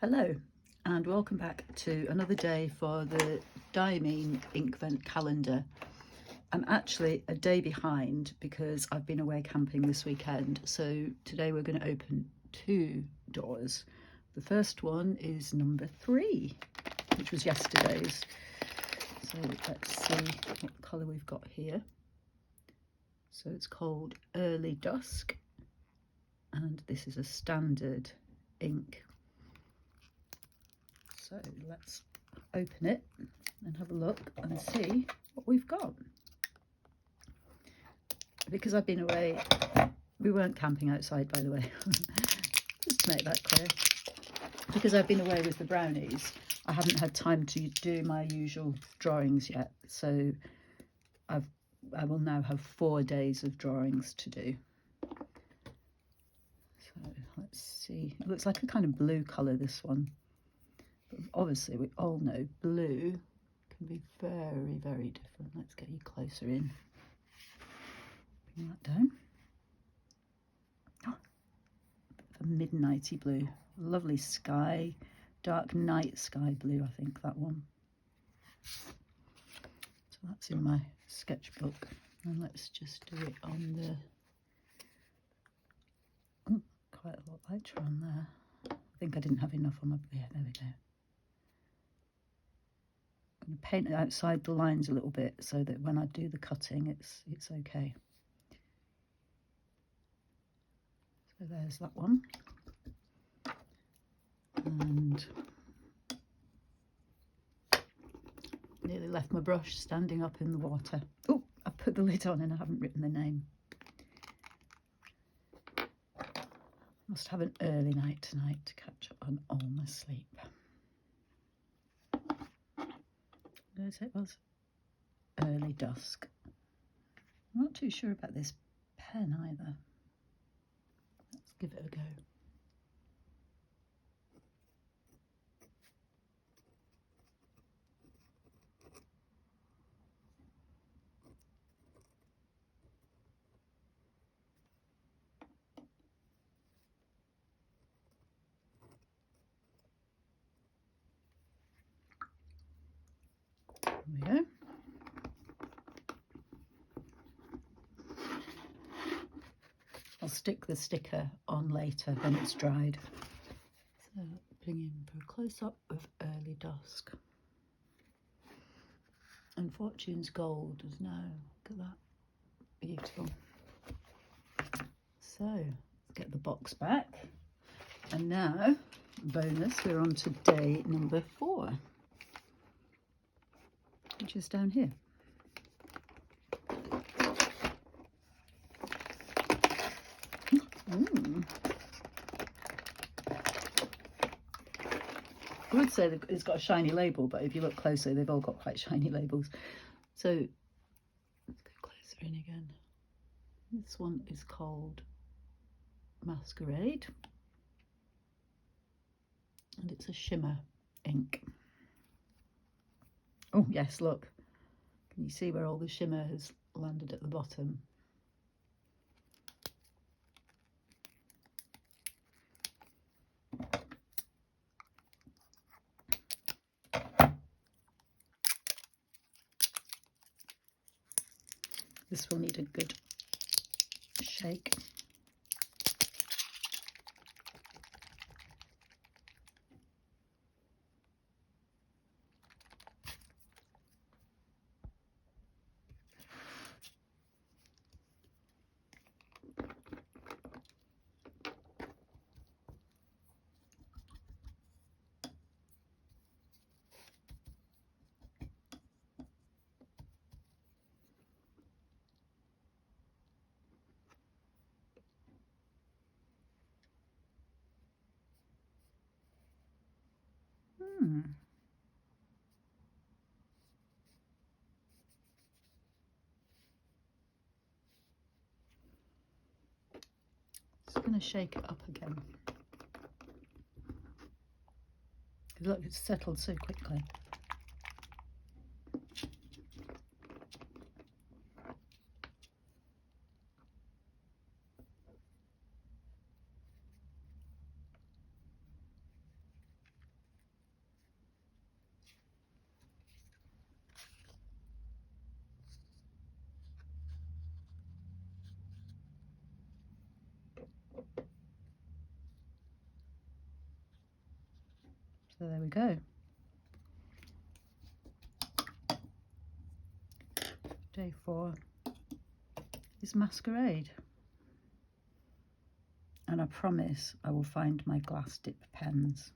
Hello and welcome back to another day for the Diamine Inkvent Calendar. I'm actually a day behind because I've been away camping this weekend, so today we're going to open two doors. The first one is number 3, which was yesterday's. So let's see what colour we've got here. So it's called Early Dusk, and this is a standard ink. So let's open it and have a look and see what we've got. Because I've been away, we weren't camping outside, by the way, just to make that clear. Because I've been away with the brownies, I haven't had time to do my usual drawings yet. So I will now have 4 days of drawings to do. So let's see, it looks like a kind of blue colour, this one. Obviously, we all know blue can be very, very different. Let's get you closer in. Bring that down. Oh, a midnighty blue. Lovely sky, dark night sky blue, I think, that one. So that's in my sketchbook. And let's just do it on the... Oh, quite a lot lighter on there. I think I didn't have enough on my... Yeah, there we go. Paint it outside the lines a little bit so that when I do the cutting it's okay. So there's that one, and nearly left my brush standing up in the water. Oh, I've put the lid on and I haven't written the name. Must have an early night tonight to catch up on all my sleep. It was Early Dusk. I'm not too sure about this pen either. Let's give it a go. There we go. I'll stick the sticker on later when it's dried. So bring in for a close-up of Early Dusk. And Fortune's Gold is now, look at that, beautiful. So let's get the box back. And now, bonus, we're on to day number 4, which is down here. I would say that it's got a shiny label, but if you look closer, they've all got quite shiny labels. So let's go closer in again. This one is called Masquerade, and it's a shimmer ink. Oh yes, look. Can you see where all the shimmer has landed at the bottom? This will need a good shake. Just going to shake it up again. Look, it's settled so quickly. So there we go. Day 4 is Masquerade. And I promise I will find my glass dip pens.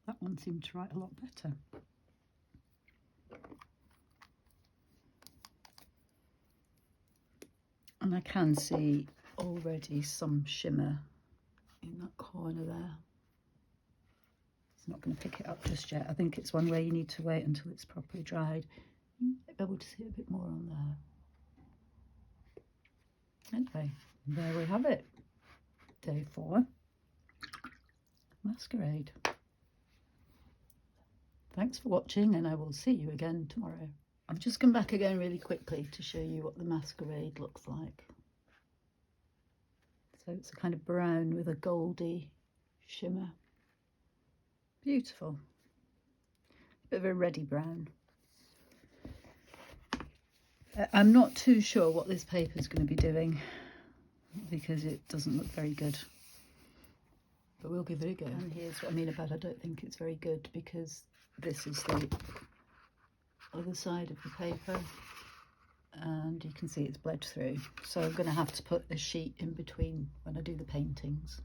That one seemed to write a lot better. And I can see already some shimmer in that corner there. It's not going to pick it up just yet. I think it's one where you need to wait until it's properly dried. You might be able to see a bit more on there. Anyway, there we have it. Day 4, Masquerade. Thanks for watching, and I will see you again tomorrow. I've just come back again really quickly to show you what the Masquerade looks like. So it's a kind of brown with a goldy shimmer. Beautiful. Bit of a reddy brown. I'm not too sure what this paper is going to be doing because it doesn't look very good. But we'll give it a go. And here's what I mean about I don't think it's very good, because this is the other side of the paper and you can see it's bled through. So I'm going to have to put a sheet in between when I do the paintings.